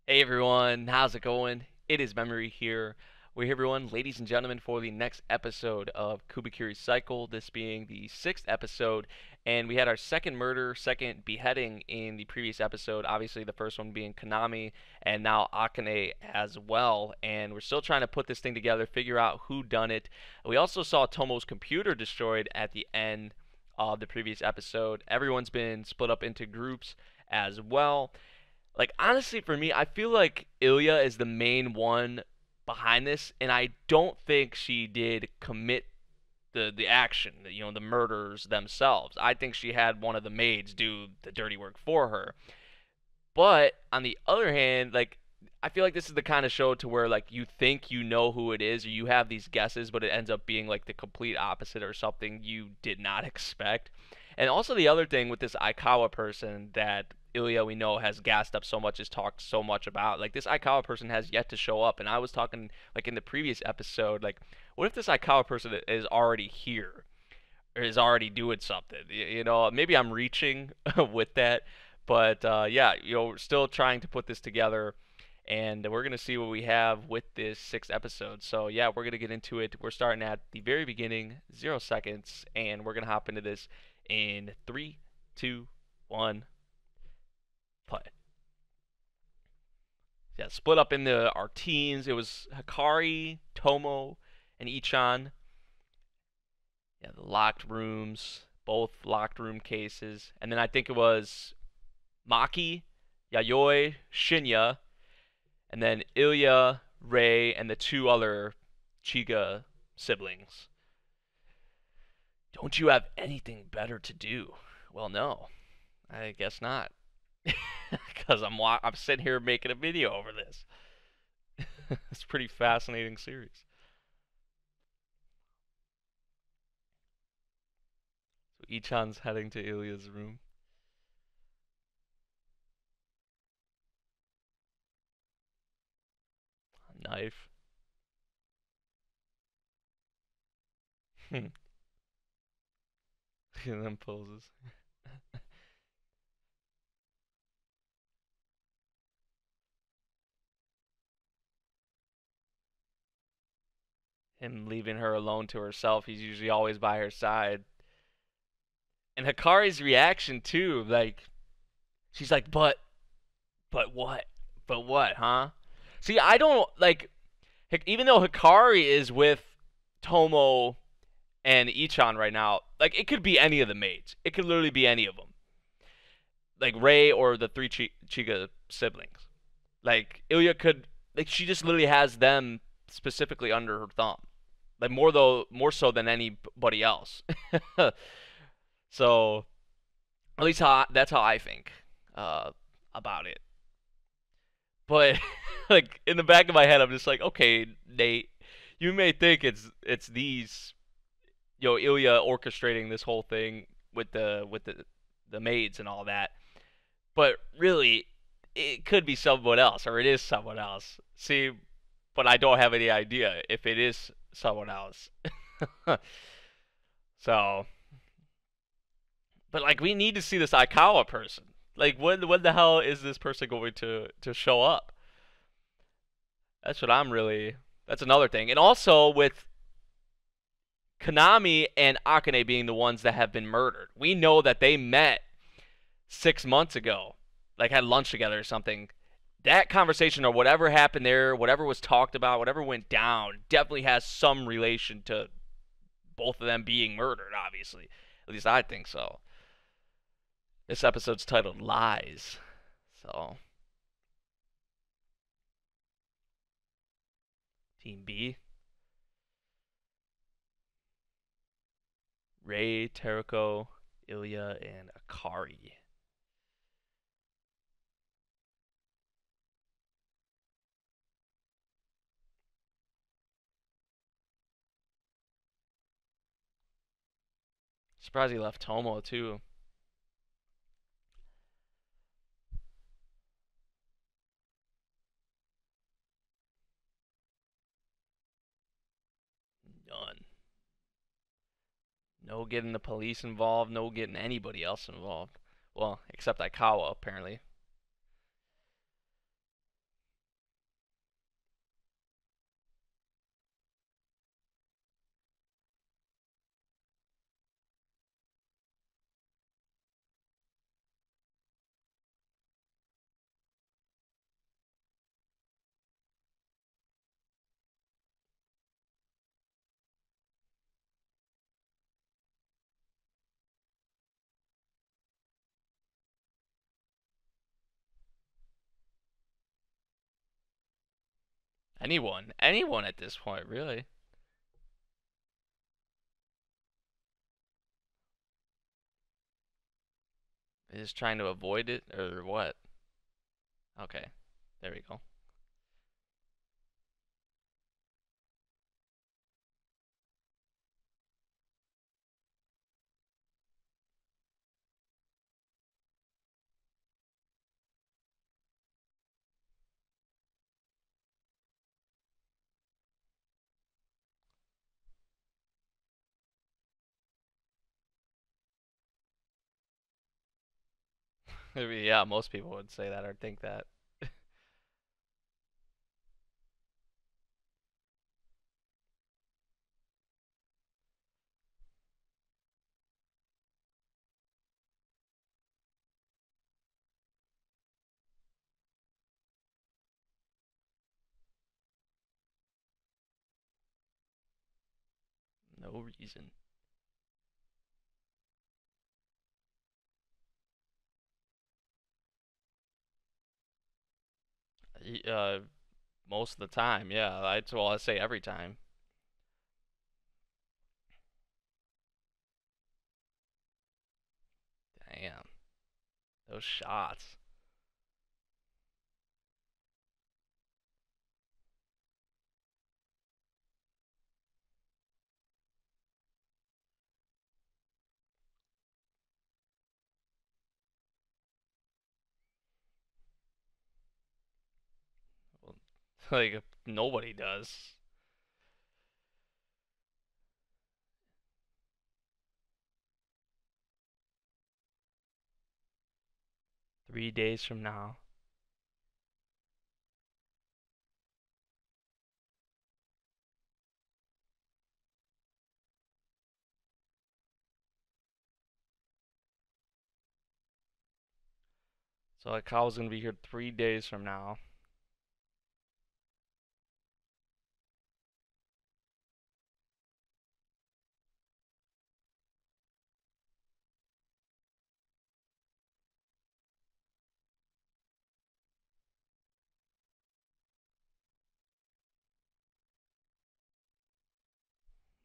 Hey everyone, how's it going? It is Memory here. We're here, everyone, ladies and gentlemen, for the next episode of Kubikiri Cycle, this being the sixth episode. And we had our second murder, second beheading in the previous episode. Obviously, the first one being Konami, and now Akane as well. And we're still trying to put this thing together, figure out who done it. We also saw Tomo's computer destroyed at the end of the previous episode. Everyone's been split up into groups as well. Like honestly, for me, I feel like Ilya is the main one behind this, and I don't think she did commit the action, the murders themselves. I think she had one of the maids do the dirty work for her. But on the other hand, like I feel like this is the kind of show to where like you think you know who it is, or you have these guesses, but it ends up being like the complete opposite or something you did not expect. And also the other thing with this Aikawa person that Ilya we know has gassed up so much, has talked so much about. Like this Aikawa person has yet to show up, and I was talking like in the previous episode, like what if this Aikawa person is already here? Or is already doing something. Maybe I'm reaching with that, but yeah, we're still trying to put this together, and we're gonna see what we have with this sixth episode. So yeah, we're gonna get into it. We're starting at the very beginning, 0 seconds, and we're gonna hop into this in three, two, one, play. Yeah, split up into our teams. It was Hikari, Tomo, and Ichan. Yeah, the locked rooms, both locked room cases. And then I think it was Maki, Yayoi, Shinya, and then Ilya, Rei, and the two other Chiga siblings. Don't you have anything better to do? Well, no, I guess not. Because I'm sitting here making a video over this. It's a pretty fascinating series. So Ichan's heading to Ilya's room. A knife. And then poses. Him leaving her alone to herself. He's usually always by her side. And Hikari's reaction too, like she's like, but what? But what, huh? See, I don't like even though Hikari is with Tomo and Ichan right now, like it could be any of the maids. It could literally be any of them. Like Rei or the three Chiga siblings. Like Ilya could like she just literally has them specifically under her thumb. Like more so than anybody else. So at least that's how I think uh, about it. But like in the back of my head, I'm just like, okay, Nate, you may think it's these, Ilya orchestrating this whole thing with the maids and all that, but really, it could be someone else, or it is someone else. See, but I don't have any idea if it is someone else. So, but like, we need to see this Aikawa person. Like, when the hell is this person going to show up? That's what I'm really. That's another thing, and also with Konami and Akane being the ones that have been murdered, we know that they met 6 months ago, like had lunch together or something. That conversation or whatever happened there, whatever was talked about, whatever went down, definitely has some relation to both of them being murdered. Obviously, at least I think so. This episode's titled "Lies," so Team B. Rei, Terako, Ilya, and Akari. Surprised he left Tomo too. None. No getting the police involved, no getting anybody else involved. Well, except Aikawa, apparently. Anyone at this point, really. They're just trying to avoid it, or what? Okay, there we go. Maybe, yeah, most people would say that or think that. No reason. Uh, most of the time, yeah. I say every time. Damn, those shots. Well, like nobody does. 3 days from now. So like Kyle's gonna be here 3 days from now.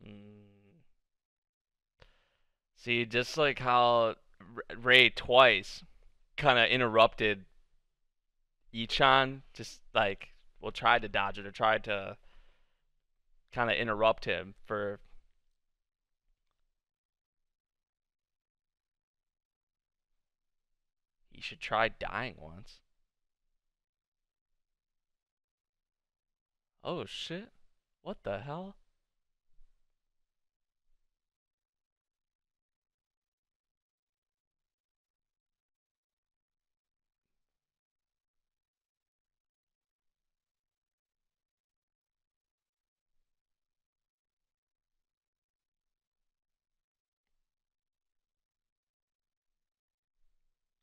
Mm. See, just like how Ray twice kind of interrupted Ichan, just like, well, tried to dodge it or tried to kind of interrupt him for. He should try dying once. Oh shit! What the hell?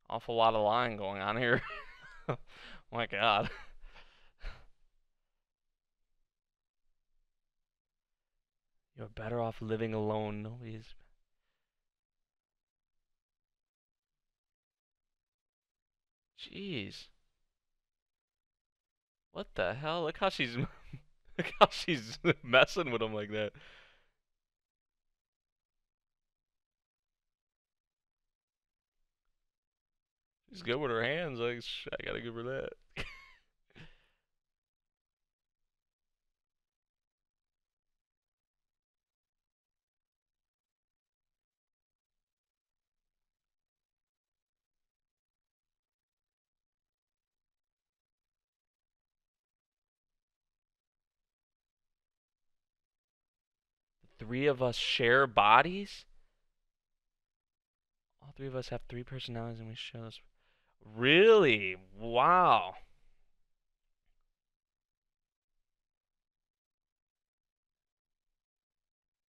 Awful lot of lying going on here. Oh my god. You're better off living alone. Nobody's. Jeez. What the hell? Look how she's look how she's messing with him like that. She's good with her hands. Like I gotta give her that. 3 of us share bodies. All 3 of us have 3 personalities, and we share this. Really? Wow.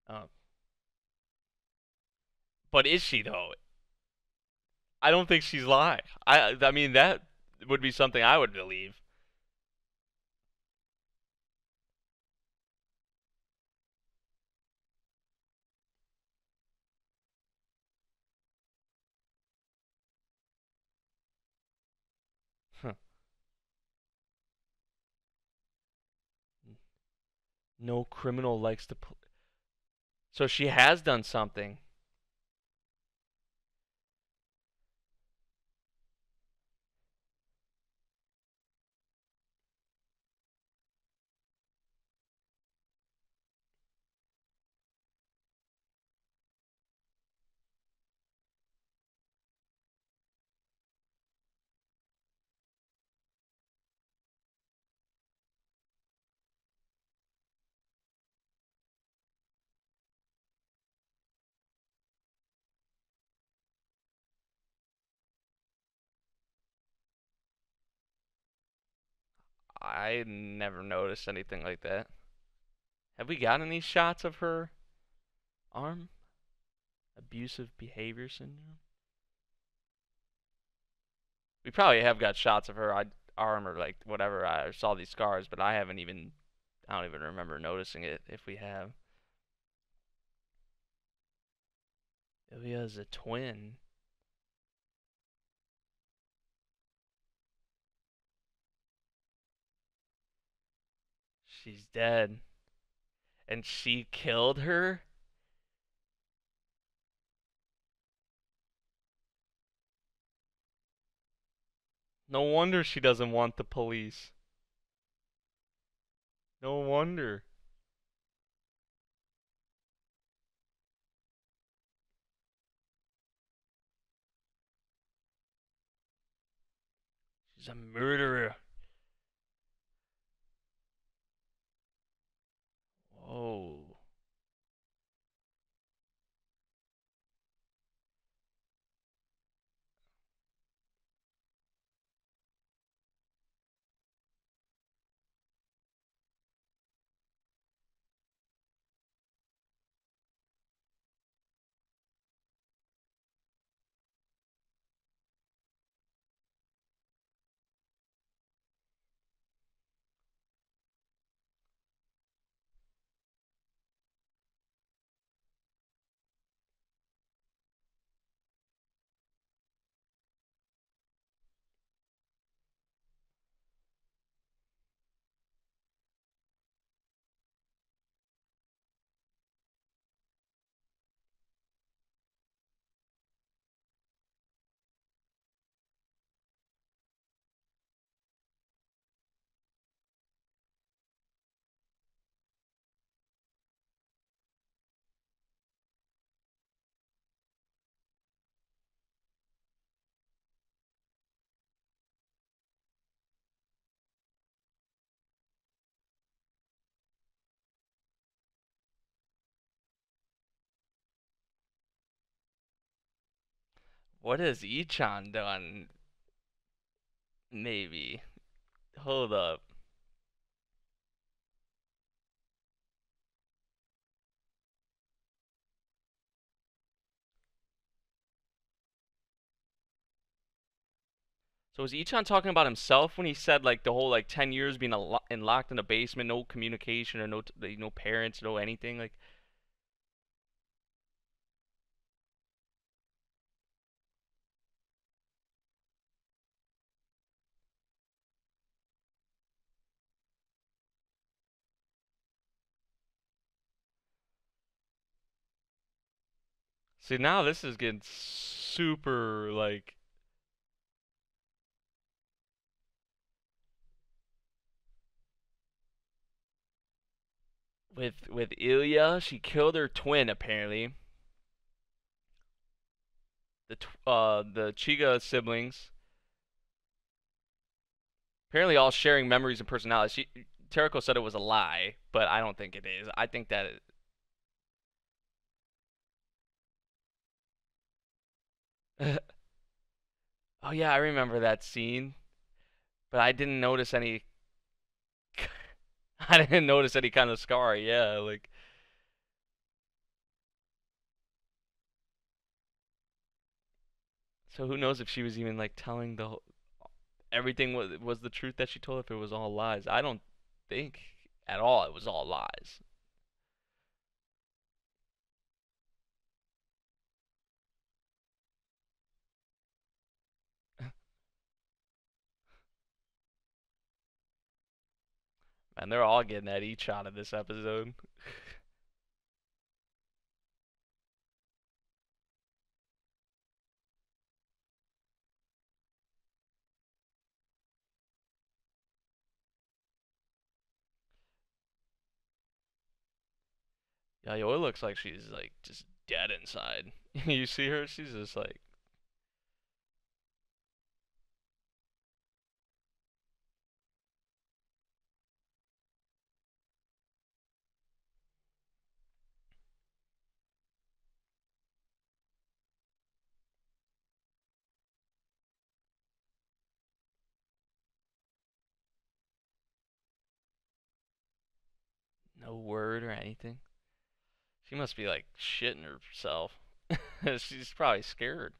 Oh, but is she though? I don't think she's lying. I mean that would be something I would believe. No criminal likes to. So she has done something. I never noticed anything like that. Have we gotten any shots of her arm? Abusive behavior syndrome? We probably have got shots of her arm or like whatever. I saw these scars, but I haven't even. I don't even remember noticing it. If we have, Ilya's a twin. She's dead, and she killed her. No wonder she doesn't want the police. No wonder. She's a murderer. Whoa. What has Ichan done? Maybe. Hold up. So was Ichan talking about himself when he said like the whole like 10 years being locked in a basement, no communication or no parents, no anything like See now this is getting super like with Ilya, she killed her twin apparently. The Chiga siblings apparently all sharing memories and personalities. Tereko said it was a lie, but I don't think it is. I think that Oh yeah, I remember that scene, but I didn't notice any I didn't notice any kind of scar. Yeah, like so who knows if she was even like telling everything was the truth that she told, if it was all lies. I don't think at all it was all lies. Man, they're all getting that each shot of this episode. Yayoi looks like she's like just dead inside. You see her? She's just like no word or anything. She must be like shitting herself. She's probably scared.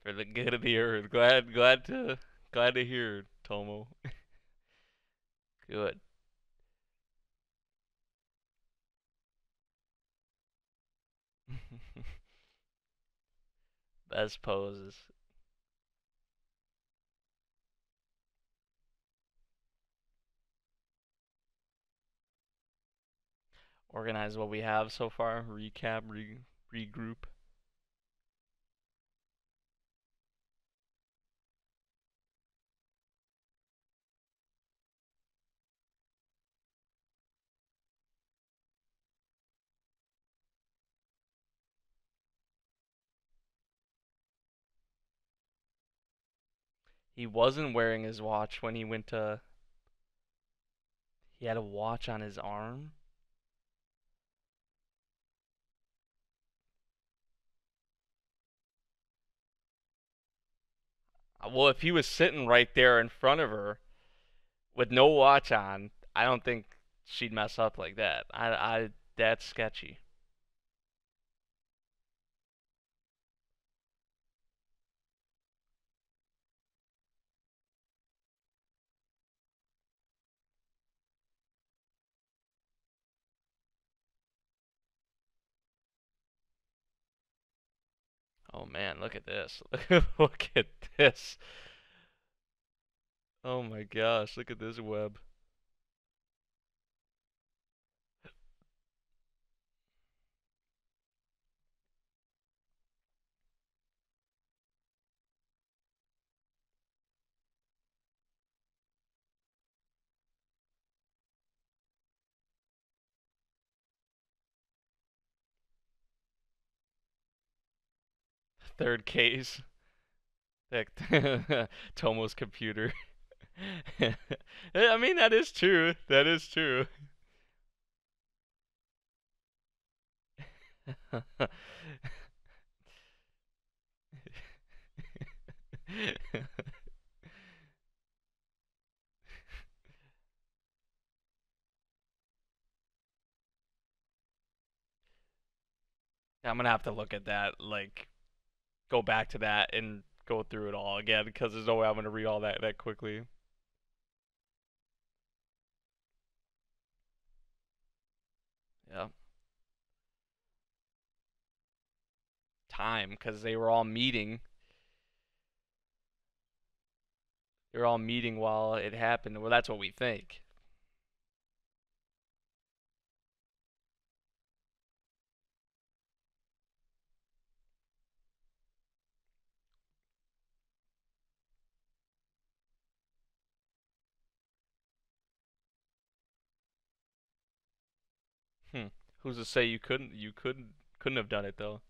For the good of the earth. Glad to hear, Tomo. Good. Best poses. Organize what we have so far. Recap, regroup. He wasn't wearing his watch when he went to. He had a watch on his arm. Well, if he was sitting right there in front of her with no watch on, I don't think she'd mess up like that. That's sketchy. Oh man, look at this. Look at this. Oh my gosh, look at this web. Third case. Tomo's computer. I mean, that is true. That is true. I'm gonna have to look at that, like, go back to that and go through it all again because there's no way I'm gonna read all that quickly. Yeah. Time, because they were all meeting. They were all meeting while it happened. Well, that's what we think. Hmm. Who's to say you couldn't have done it though?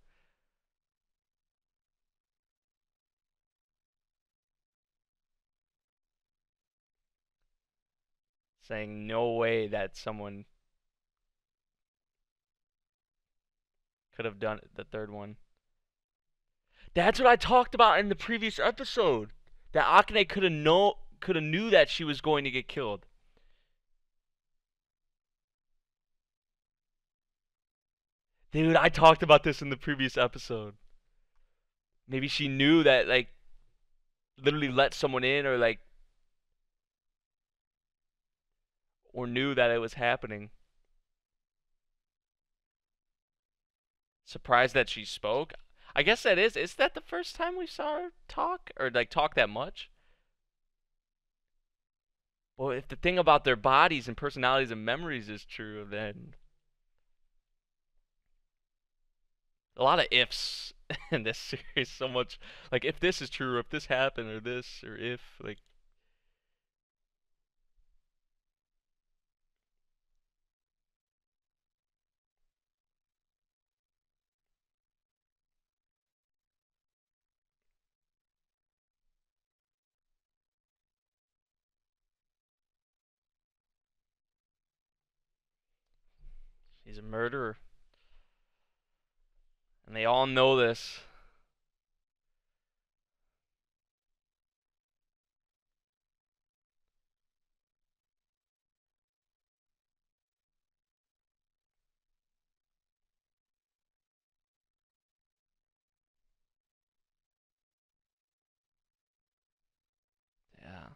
Saying no way that someone could have done it, the third one. That's what I talked about in the previous episode. That Akane could have knew that she was going to get killed. Dude, I talked about this in the previous episode. Maybe she knew that, like, literally let someone in, or like, or knew that it was happening. Surprised that she spoke. I guess that is that the first time we saw her talk, or like talk that much? Well, if the thing about their bodies and personalities and memories is true, then a lot of ifs in this series. So much, like, if this is true, or if this happened, or this, or if, like, she's a murderer, and they all know this. Yeah,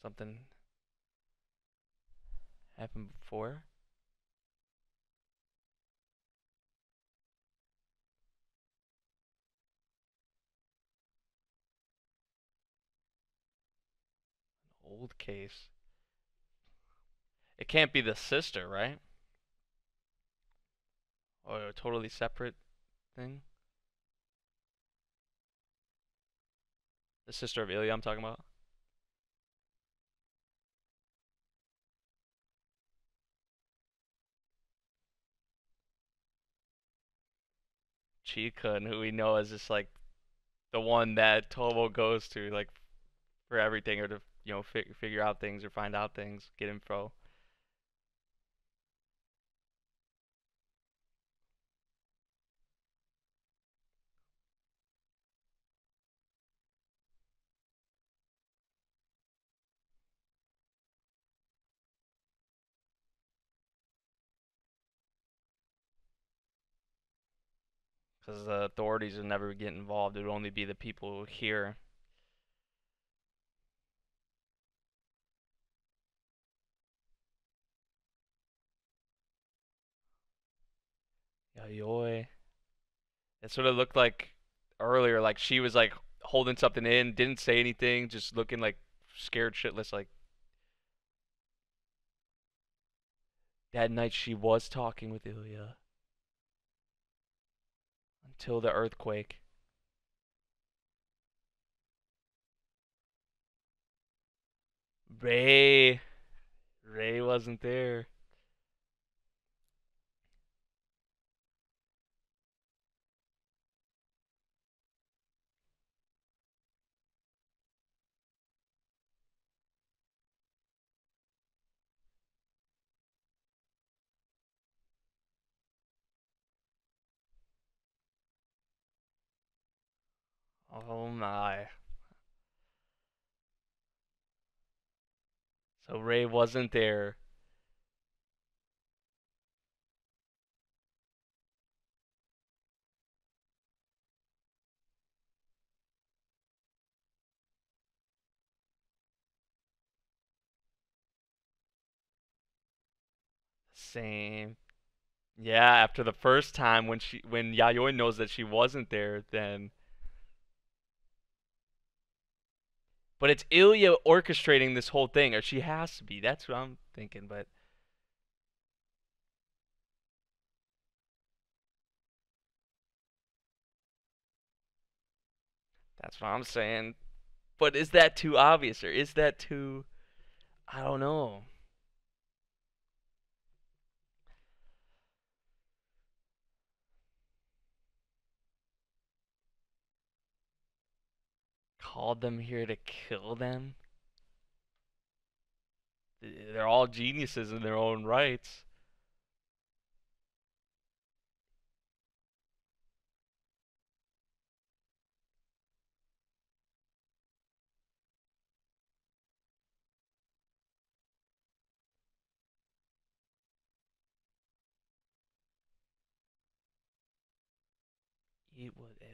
something happened before. Old case. It can't be the sister, right? Or a totally separate thing. The sister of Ilya, I'm talking about. Chikun, who we know as just like the one that Tomo goes to, like, for everything, or to, figure out things, or find out things, get info. Because the authorities would never get involved. It would only be the people here. Yayoi. It sort of looked like earlier, like she was like holding something in, didn't say anything, just looking like scared shitless. Like that night she was talking with Ilya until the earthquake. Ray, Ray wasn't there. Oh my. So Ray wasn't there. Same. Yeah, after the first time when Yayoi knows that she wasn't there, then but it's Ilya orchestrating this whole thing, or she has to be. That's what I'm thinking, but that's what I'm saying. But is that too obvious, or is that too, I don't know. Called them here to kill them? They're all geniuses in their own rights.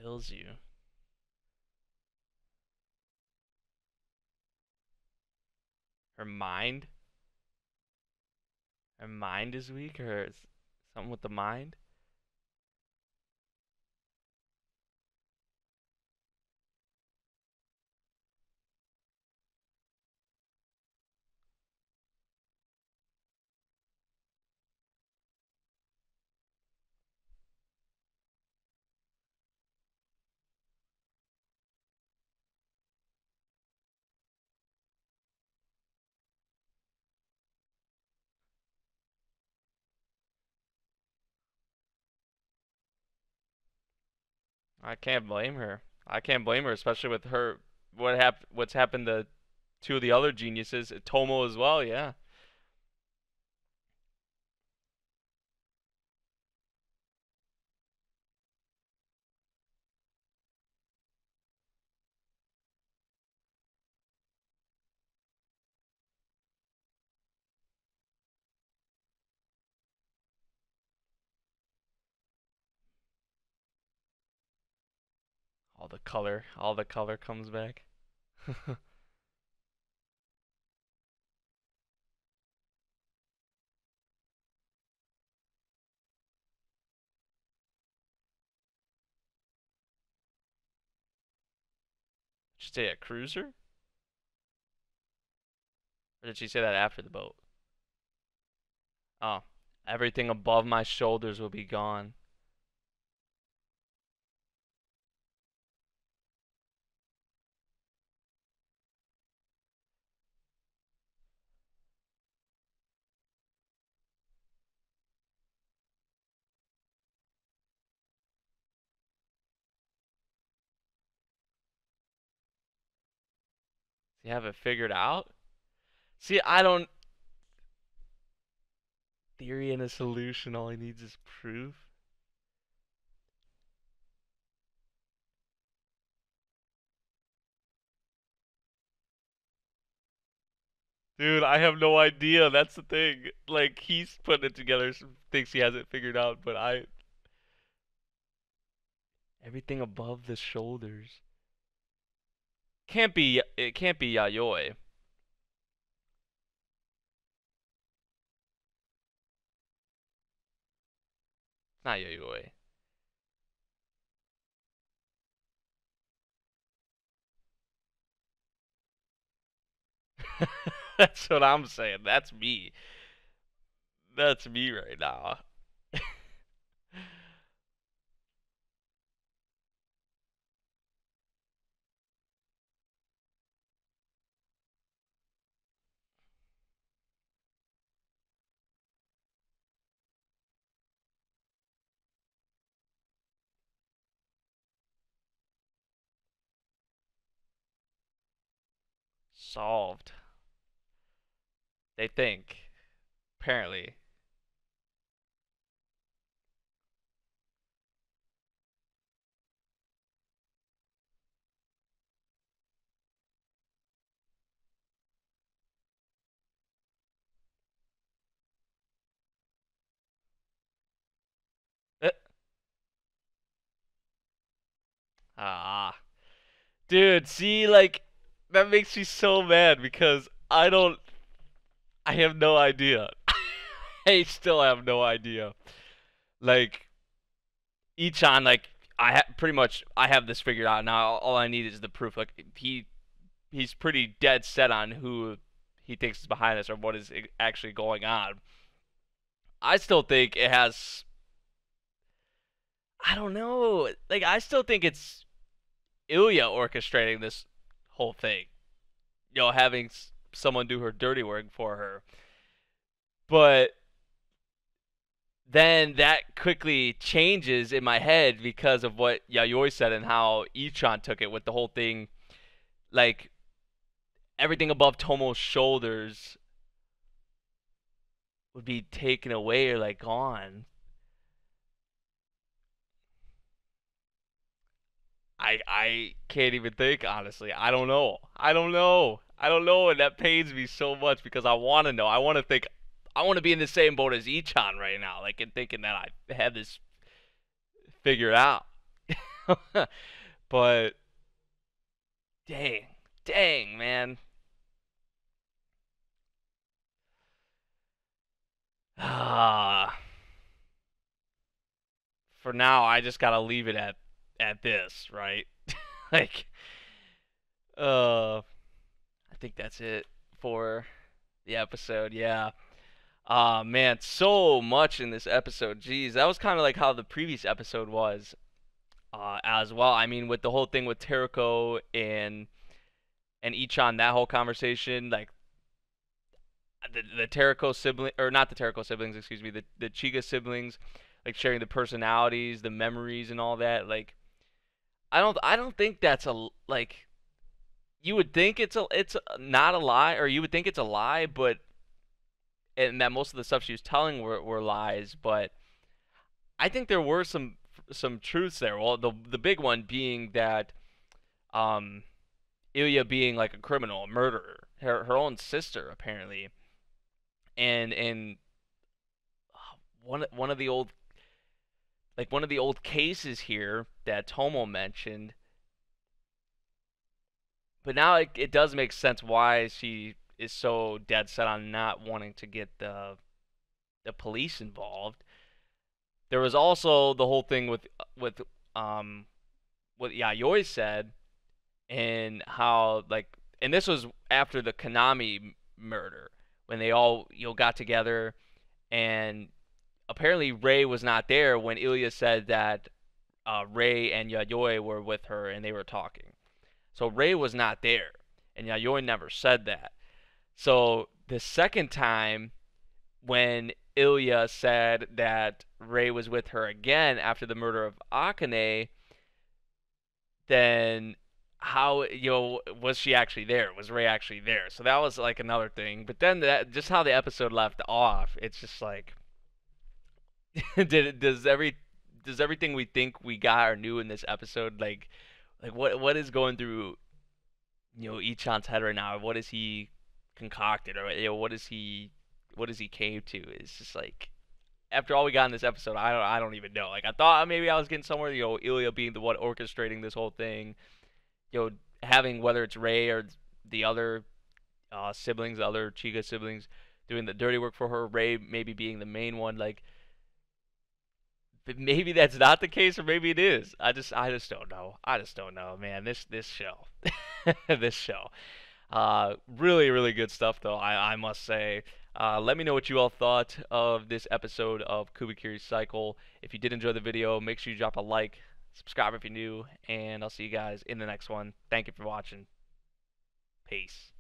kills you. Her mind? Her mind is weak, or is something with the mind? I can't blame her. I can't blame her, especially with her what's happened to two of the other geniuses, Tomo as well, yeah. All the color comes back. Did she say a cruiser? Or did she say that after the boat? Oh, everything above my shoulders will be gone. You have it figured out? See, I don't. Theory and a solution, all he needs is proof. Dude, I have no idea. That's the thing. Like, he's putting it together, thinks he has it figured out, but I. Everything above the shoulders. Can't be. It can't be Yayoi. It's not Yayoi. That's what I'm saying. That's me. That's me right now. Solved. They think. Apparently. Eh, Ah. Dude, see, like, that makes me so mad because I have no idea. I still have no idea. Like, Ichan, like, pretty much, I have this figured out now. All I need is the proof. Like, he's pretty dead set on who he thinks is behind this or what is actually going on. I still think it has. I don't know. Like, I still think it's Ilya orchestrating this whole thing. Having someone do her dirty work for her. But then that quickly changes in my head because of what Yayoi said and how Ichan took it with the whole thing. Like, everything above Tomo's shoulders would be taken away or, like, gone. I can't even think, honestly. I don't know. I don't know. I don't know, and that pains me so much because I want to know. I want to think. I want to be in the same boat as Ichan right now, like, and thinking that I had this figured out. But dang, dang, man. Ah, for now, I just gotta leave it at this, right? Like, I think that's it for the episode. Yeah. Man, so much in this episode. Jeez, that was kind of like how the previous episode was, as well. I mean, with the whole thing with Terako and Ichan, that whole conversation, like the Terako sibling, or not the Terako siblings, excuse me, the Chiga siblings, like sharing the personalities, the memories, and all that. Like, I don't think that's a like. You would think it's not a lie, or you would think it's a lie, but and that most of the stuff she was telling were lies, but I think there were some truths there. Well, the big one being that um Ilya being like a criminal, a murderer, her own sister apparently, and one of the old one of the old cases here that Tomo mentioned. But now it does make sense why she is so dead set on not wanting to get the police involved. There was also the whole thing with um what Yayoi said, and how like, and this was after the Konami murder, when they all got together, and apparently Ray was not there when Ilya said that Ray and Yayoi were with her and they were talking. So Ray was not there, and Yayoi never said that. So the second time, when Ilya said that Ray was with her again after the murder of Akane, then how was she actually there? Was Ray actually there? So that was like another thing. But then that just how the episode left off, it's just like does everything we think we got or knew in this episode, like what is going through Ichan's head right now? What is he concocted, or what is he came to? It's just like, after all we got in this episode, I don't even know. Like, I thought maybe I was getting somewhere. Ilya being the one orchestrating this whole thing. Having, whether it's Ray or the other siblings, the other Chiga siblings, doing the dirty work for her. Ray maybe being the main one. Like, but maybe that's not the case, or maybe it is. I just don't know. I just don't know, man. This show, this show. Really, really good stuff, though, I must say. Let me know what you all thought of this episode of Kubikiri Cycle. If you did enjoy the video, make sure you drop a like, subscribe if you're new, and I'll see you guys in the next one. Thank you for watching. Peace.